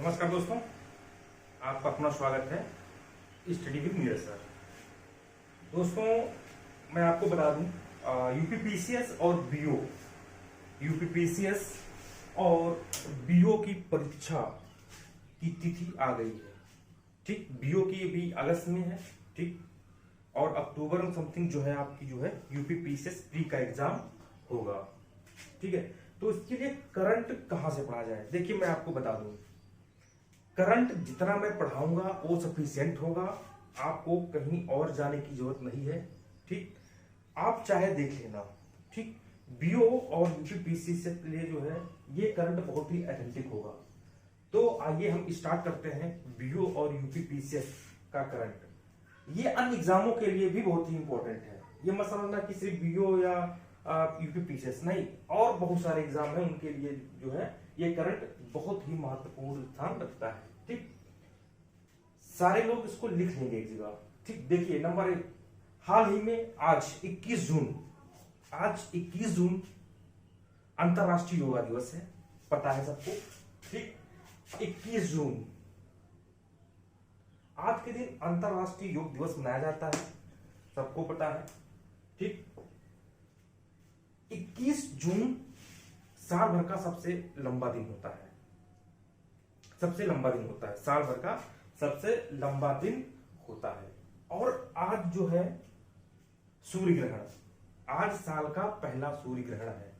नमस्कार दोस्तों, आपका अपना स्वागत है स्टडी विद नीरज सर। दोस्तों, मैं आपको बता दूं यूपीपीसीएस और बीओ की परीक्षा की तिथि आ गई है। ठीक, बीओ की भी अगस्त में है, ठीक, और अक्टूबर में समथिंग जो है आपकी जो है यूपीपीसीएस प्री का एग्जाम होगा। ठीक है, तो इसके लिए करंट कहां से पढ़ा जाए? देखिए, मैं आपको बता दूं, करंट जितना मैं पढ़ाऊंगा वो सफिशिएंट होगा, आपको कहीं और जाने की जरूरत नहीं है। ठीक, आप चाहे देख लेना। ठीक, बीओ और यूपीपीसी से लिए जो है ये करंट बहुत ही ऑथेंटिक होगा। तो आइए हम स्टार्ट करते हैं बीओ और यूपीपीसीएस का करंट। ये अन्य एग्जामों के लिए भी बहुत ही इंपॉर्टेंट है। ये मत समझना कि सिर्फ बीओ या यूपीपीसीएस नहीं, और बहुत सारे एग्जाम है उनके लिए जो है ये करंट बहुत ही महत्वपूर्ण स्थान रखता है। ठीक, सारे लोग इसको लिख लेंगे एक जगह। ठीक, देखिए नंबर 1, हाल ही में आज 21 जून अंतरराष्ट्रीय योगा दिवस है, पता है सबको। ठीक, 21 जून आज के दिन अंतरराष्ट्रीय योग दिवस मनाया जाता है, सबको पता है। ठीक, 21 जून साल भर का सबसे लंबा दिन होता है, साल भर का सबसे लंबा दिन होता है। और आज जो है सूर्य ग्रहण, आज साल का पहला सूर्य ग्रहण है।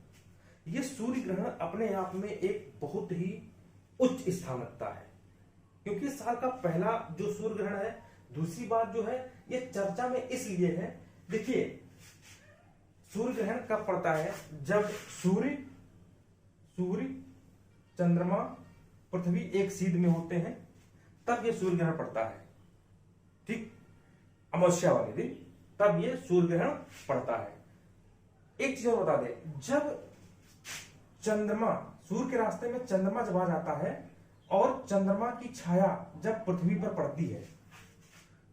यह सूर्य ग्रहण अपने आप में एक बहुत ही उच्च स्थान रखता है, क्योंकि साल का पहला जो सूर्य ग्रहण है। दूसरी बात जो है ये चर्चा में इसलिए है, देखिए सूर्य ग्रहण कब पड़ता है? जब सूर्य चंद्रमा पृथ्वी एक सीध में होते हैं, तब ये सूर्य ग्रहण पड़ता है। ठीक, अमावस्या वाले दिन तब ये सूर्य ग्रहण पड़ता है। एक चीज और बता दें, जब चंद्रमा सूर्य के रास्ते में चंद्रमा जब आ जाता है और चंद्रमा की छाया जब पृथ्वी पर पड़ती है,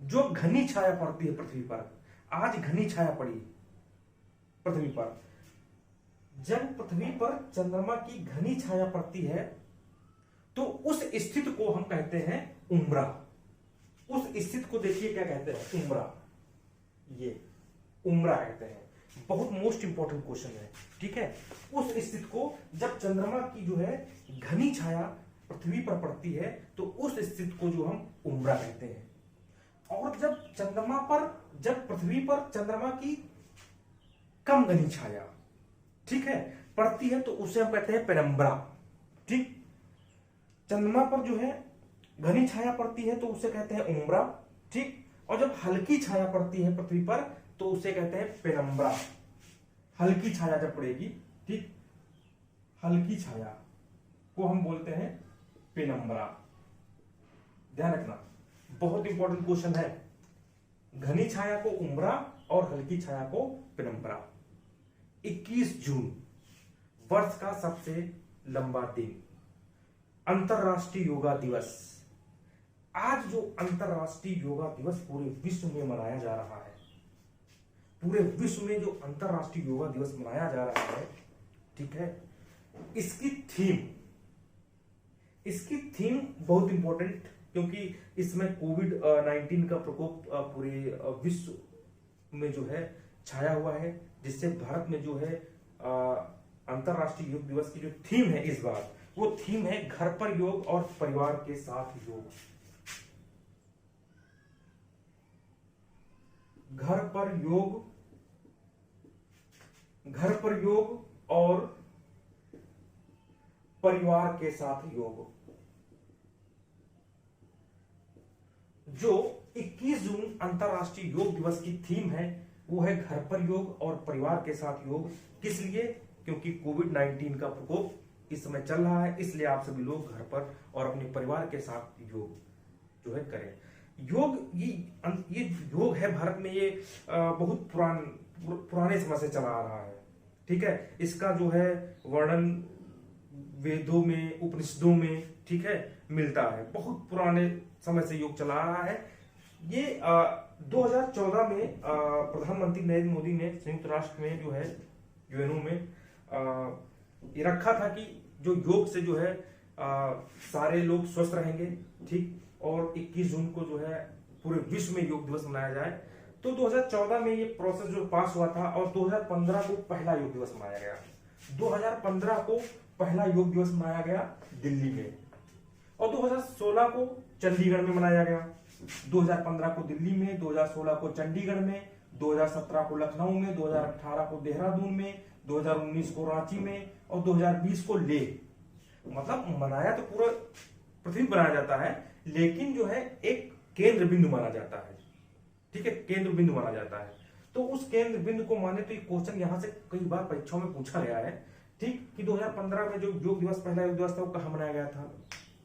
जो घनी छाया पड़ती है पृथ्वी पर, आज घनी छाया पड़ी पृथ्वी पर, जब पृथ्वी पर चंद्रमा की घनी छाया पड़ती है तो उस स्थिति को हम कहते हैं उम्रा। उस स्थिति को देखिए क्या कहते हैं? उम्रा। ये उम्रा कहते हैं। बहुत मोस्ट इंपॉर्टेंट क्वेश्चन है। ठीक है, उस स्थिति को जब चंद्रमा की जो है घनी छाया पृथ्वी पर पड़ती है तो उस स्थिति को जो हम उम्रा कहते हैं। और जब पृथ्वी पर चंद्रमा की कम घनी छाया, ठीक है, पड़ती है तो उसे हम कहते हैं पेनम्ब्रा। ठीक, चंद्रमा पर जो है घनी छाया पड़ती है तो उसे कहते हैं उम्रा। ठीक, और जब हल्की छाया पड़ती है पृथ्वी पर तो उसे कहते हैं पेनम्ब्रा। हल्की छाया जब पड़ेगी, ठीक, हल्की छाया को हम बोलते हैं पेनम्ब्रा। ध्यान रखना, बहुत इंपॉर्टेंट क्वेश्चन है। घनी छाया को उम्रा और हल्की छाया को पेनम्ब्रा। 21 जून वर्ष का सबसे लंबा दिन, अंतरराष्ट्रीय योगा दिवस। आज जो अंतरराष्ट्रीय योगा दिवस पूरे विश्व में मनाया जा रहा है, पूरे विश्व में जो अंतरराष्ट्रीय योगा दिवस मनाया जा रहा है, ठीक है, इसकी थीम बहुत इंपॉर्टेंट, क्योंकि इसमें कोविड-19 का प्रकोप पूरे विश्व में जो है छाया हुआ है, जिससे भारत में जो है अंतरराष्ट्रीय योग दिवस की जो थीम है इस बार, वो थीम है घर पर योग और परिवार के साथ योग। घर पर योग और परिवार के साथ योग। जो 21 जून अंतरराष्ट्रीय योग दिवस की थीम है वो है घर पर योग और परिवार के साथ योग। किस लिए? क्योंकि कोविड-19 का प्रकोप इस समय चल रहा है, इसलिए आप सभी लोग घर पर और अपने परिवार के साथ योग जो है करें। ये योग है भारत में, ये बहुत पुराने समय से चला आ रहा है। ठीक है, इसका जो है वर्णन वेदों में, उपनिषदों में, ठीक है, मिलता है। बहुत पुराने समय से योग चला आ रहा है। ये 2014 में प्रधानमंत्री नरेंद्र मोदी ने संयुक्त राष्ट्र में जो है यूएनओ में ये रखा था कि जो योग से जो है सारे लोग स्वस्थ रहेंगे, ठीक, और 21 जून को जो है पूरे विश्व में योग दिवस मनाया जाए। तो 2014 में ये प्रोसेस जो पास हुआ था और 2015 को पहला योग दिवस मनाया गया। 2015 को पहला योग दिवस मनाया गया दिल्ली में, और 2016 को चंडीगढ़ में मनाया गया। 2015 को दिल्ली में, 2016 को चंडीगढ़ में, 2017 को लखनऊ में, 2018 को देहरादून में, 2019 को रांची में और 2020 को लेह। मतलब मनाया तो पूरा पृथ्वी बनाया जाता है, लेकिन जो है एक केंद्र बिंदु माना जाता है, ठीक है, केंद्र बिंदु माना जाता है। तो उस केंद्र बिंदु को माने तो ये क्वेश्चन यहां से कई बार परीक्षाओं में पूछा गया है, ठीक, कि 2015 में जो योग दिवस, पहला योग दिवस था, वो कहां मनाया गया था?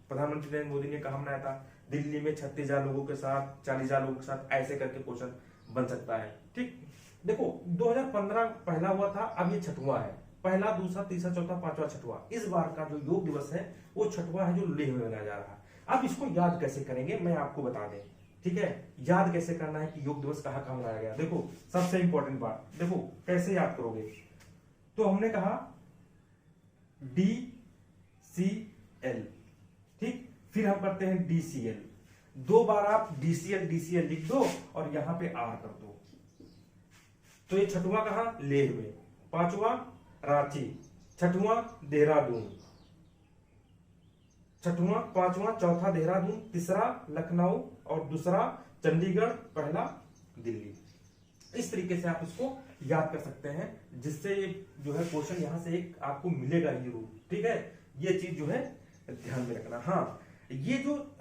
प्रधानमंत्री नरेंद्र मोदी ने कहा मनाया था? दिल्ली में 36,000 लोगों के साथ, 40,000 लोगों के साथ, ऐसे करके क्वेश्चन बन सकता है, ठीक। देखो 2015 पहला हुआ था, अब ये छठवां है, पहला, दूसरा, तीसरा, चौथा, पांचवा, छठवां। इस बार का जो योग दिवस है वो छठवां है, जो लेह में मनाया जा रहा है। अब इसको याद कैसे करेंगे मैं आपको बता दें, ठीक है, याद कैसे करना है कि योग दिवस कहां कहां मनाया गया। देखो सबसे इंपॉर्टेंट बात, देखो कैसे याद करोगे। तो हमने कहा DCL, ठीक, फिर हम करते हैं DCL, 2 बार आप DCL लिख दो और यहां पे R कर दो। तो ये छठवां कहां? लेह में, पांचवा रांची, छठवां देहरादून, छठवां, पांचवा, चौथा देहरादून, तीसरा लखनऊ और दूसरा चंडीगढ़, पहला दिल्ली। इस तरीके से आप इसको याद कर सकते हैं, जिससे जो है क्वेश्चन यहां से एक आपको मिलेगा ही जरूर, ठीक है। ये चीज जो है ध्यान में रखना। हाँ, ये जो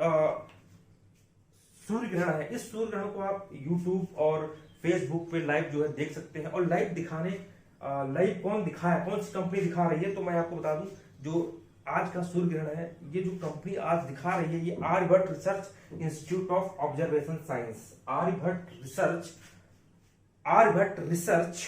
सूर्य ग्रहण है, इस सूर्य ग्रहण को आप YouTube और Facebook पे लाइव जो है देख सकते हैं। और लाइव दिखाने, लाइव कौन दिखाया, कौन सी कंपनी दिखा रही है, तो मैं आपको बता दूं, जो आज का सूर्य ग्रहण है, ये जो कंपनी आज दिखा रही है, ये Aryabhatta research institute of observation Science, Aryabhatta research,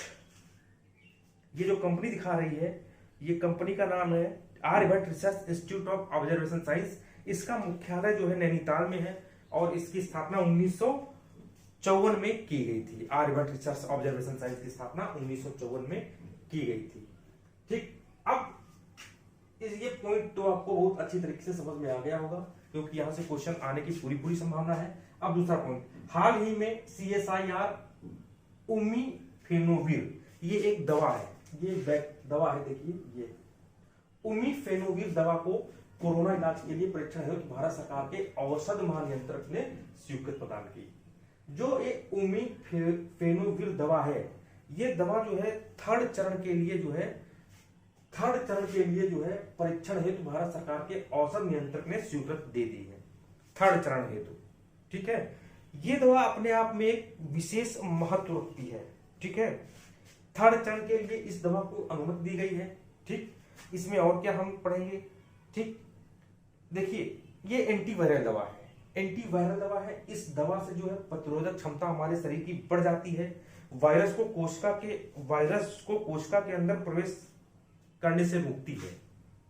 ये जो कंपनी दिखा रही है, ये कंपनी का नाम है Aryabhatta research institute of observation science. इसका मुख्यालय जो है नैनीताल में है और इसकी स्थापना 1954 में की गई थी। आर्यभट्ट रिसर्च ऑब्जर्वेशन साइंस की स्थापना 1954 में की गई थी, ठीक। अब ये पॉइंट तो आपको बहुत अच्छी तरीके से समझ में आ गया होगा, क्योंकि यहां से क्वेश्चन आने की पूरी संभावना है। अब दूसरा पॉइंट, हाल ही में CSIR उमिफेनोविर, ये एक दवा है, ये दवा है, देखिए ये उमिफेनोविर दवा को कोरोना इलाज के लिए परीक्षण हेतु भारत सरकार के औषध महानियंत्रक ने स्वीकृति प्रदान की। जो ये उमिफेनोविर दवा है, ये दवा जो है थर्ड चरण के लिए जो है परीक्षण हेतु भारत सरकार के औषध नियंत्रक ने स्वीकृति दे दी है, थर्ड चरण हेतु, ठीक है। ये दवा अपने आप में एक विशेष महत्व रखती है, ठीक है। थर्ड चरण के लिए इस दवा को अनुमति दी गई है, ठीक। इसमें और क्या हम पढ़ेंगे, ठीक। देखिए ये एंटीवायरल दवा है, एंटीवायरल दवा है। इस दवा से जो है प्रतिरोधक क्षमता हमारे शरीर की बढ़ जाती है, वायरस को कोशिका के अंदर प्रवेश करने से रोकती है,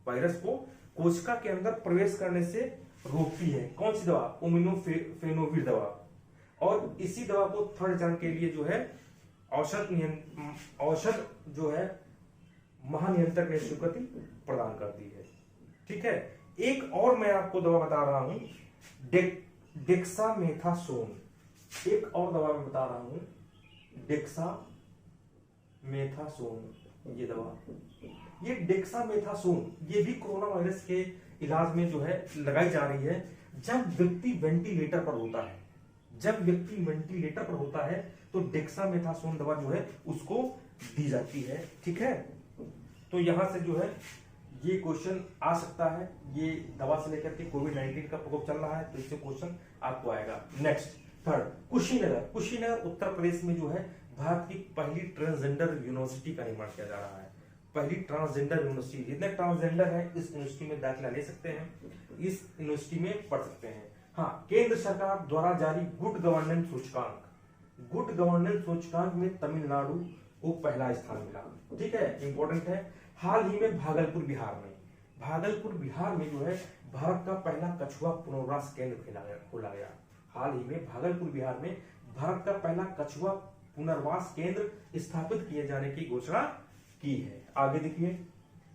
वायरस को कोशिका के अंदर प्रवेश करने से रोकती है। कौन सी दवा? उमिफेनोविर दवा। और इसी दवा को थर्ड चरण के लिए जो है औषध जो है महानियंत्रक ने स्वीकृति प्रदान कर दी है, ठीक है। एक और मैं आपको दवा बता रहा हूं, डेक्सामेथासोन, एक और दवा मैं बता रहा हूं, डेक्सामेथासोन, ये दवा, ये डेक्सामेथासोन, ये भी कोरोना वायरस के इलाज में जो है लगाई जा रही है जब व्यक्ति वेंटिलेटर पर होता है। जब व्यक्ति वेंटिलेटर पर होता है तो डेक्सामेथासोन दवा जो है उसको दी जाती है, ठीक है। तो यहां से जो है ये क्वेश्चन आ सकता है, ये दवा से लेकर के कोविड-19 का प्रकोप चल रहा है तो इससे क्वेश्चन आपको आएगा। नेक्स्ट थर्ड, कुशीनगर उत्तर प्रदेश में जो है भारत की पहली ट्रांसजेंडर यूनिवर्सिटी का निर्माण किया जा रहा है। पहली ट्रांसजेंडर यूनिवर्सिटी, जितने ट्रांसजेंडर है इस यूनिवर्सिटी में दाखिला ले सकते हैं, इस यूनिवर्सिटी में पढ़ सकते हैं। हाँ, केंद्र सरकार द्वारा जारी गुड गवर्नेंस सूचकांक में तमिलनाडु को पहला स्थान मिला, ठीक है, इंपॉर्टेंट है। हाल ही में भागलपुर बिहार में जो है भारत का पहला कछुआ पुनर्वास केंद्र खोला गया। हाल ही में भागलपुर बिहार में भारत का पहला कछुआ पुनर्वास केंद्र स्थापित किए जाने की घोषणा की है। आगे देखिए,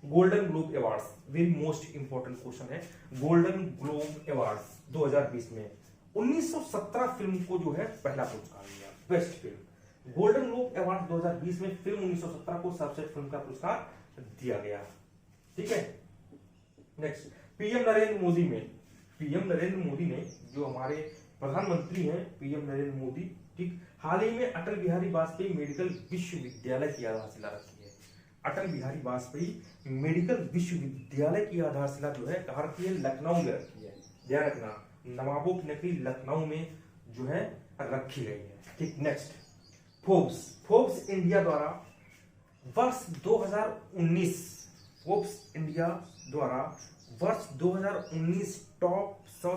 golden globe awards, very most important question है। गोल्डन ग्लोब अवार्ड्स 2020 में 1917 फिल्म को जो है पहला पुरस्कार मिला, best film. Golden globe award 2020 में फिल्म 1917 को सर्वश्रेष्ठ फिल्म का पुरस्कार दिया गया। ठीक है, नेक्स्ट, पीएम नरेंद्र मोदी ने, जो हमारे प्रधानमंत्री हैं पीएम नरेंद्र मोदी, ठीक, हाल ही में अटल बिहारी वाजपेयी मेडिकल विश्वविद्यालय की आधारशिला रखी है। अटल बिहारी वाजपेयी मेडिकल विश्वविद्यालय की आधारशिला जो है कहाँ रखी है? लखनऊ में रखी है। ध्यान रखना, नवाबों की नगरी लखनऊ में जो है रखी गई है। ठीक, नेक्स्ट, फोर्ब्स इंडिया द्वारा वर्ष 2019 टॉप 100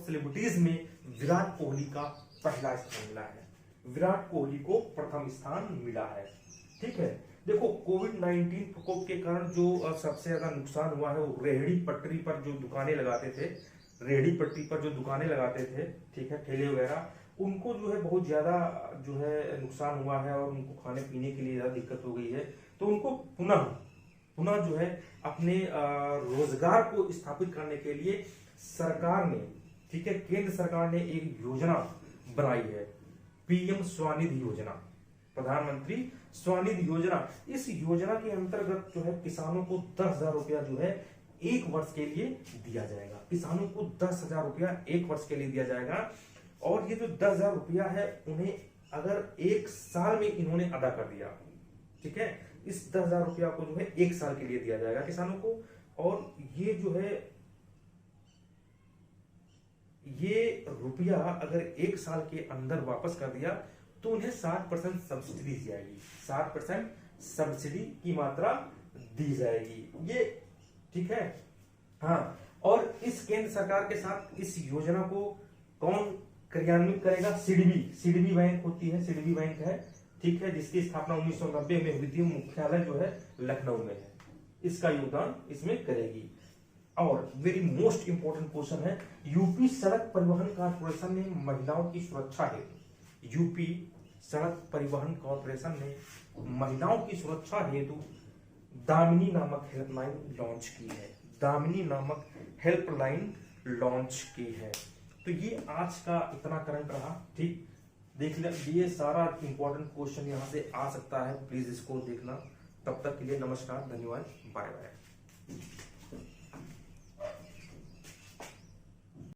सेलिब्रिटीज में विराट कोहली का पहला स्थान मिला है। विराट कोहली को प्रथम स्थान मिला है। ठीक है, देखो कोविड-19 प्रकोप के कारण जो सबसे ज्यादा नुकसान हुआ है वो रेहड़ी पटरी पर जो दुकानें लगाते थे, ठीक है, ठेले वगैरह, उनको जो है बहुत ज्यादा जो है नुकसान हुआ है और उनको खाने पीने के लिए ज्यादा दिक्कत हो गई है। तो उनको पुनः जो है अपने रोजगार को स्थापित करने के लिए सरकार ने, ठीक है, केंद्र सरकार ने एक योजना बनाई है, पीएम स्वनिधि योजना, प्रधानमंत्री स्वनिधि योजना। इस योजना के अंतर्गत जो है किसानों को 10,000 रुपया जो है एक वर्ष के लिए दिया जाएगा। किसानों को 10,000 रुपया एक वर्ष के लिए दिया जाएगा। और ये जो 10,000 रुपया है उन्हें अगर एक साल में इन्होंने अदा कर दिया, ठीक है, इस 10,000 रुपया को जो है एक साल के लिए दिया जाएगा किसानों को। और ये जो है ये रुपया अगर एक साल के अंदर वापस कर दिया तो उन्हें 60% सब्सिडी दी जाएगी, 60% सब्सिडी की मात्रा दी जाएगी। ये ठीक है, हाँ। और इस केंद्र सरकार के साथ इस योजना को कौन क्रियान्वित करेगा? सीडीबी बैंक होती है, सीडीबी बैंक है, ठीक है, जिसकी स्थापना 1990 में हुई थी। मुख्यालय जो है लखनऊ में है। इसका योगदान इसमें करेगी। और वेरी मोस्ट इंपोर्टेंट क्वेश्चन है, यूपी सड़क परिवहन कॉर्पोरेशन ने महिलाओं की सुरक्षा हेतु, यूपी सड़क परिवहन कॉर्पोरेशन ने महिलाओं की सुरक्षा हेतु दामिनी नामक हेल्पलाइन लॉन्च की है। दामिनी नामक हेल्पलाइन लॉन्च की है। तो ये आज का इतना करंट रहा। ठीक, देख ले, ये सारा इंपॉर्टेंट क्वेश्चन यहाँ से आ सकता है, प्लीज इसको देखना। तब तक के लिए नमस्कार, धन्यवाद, बाय बाय।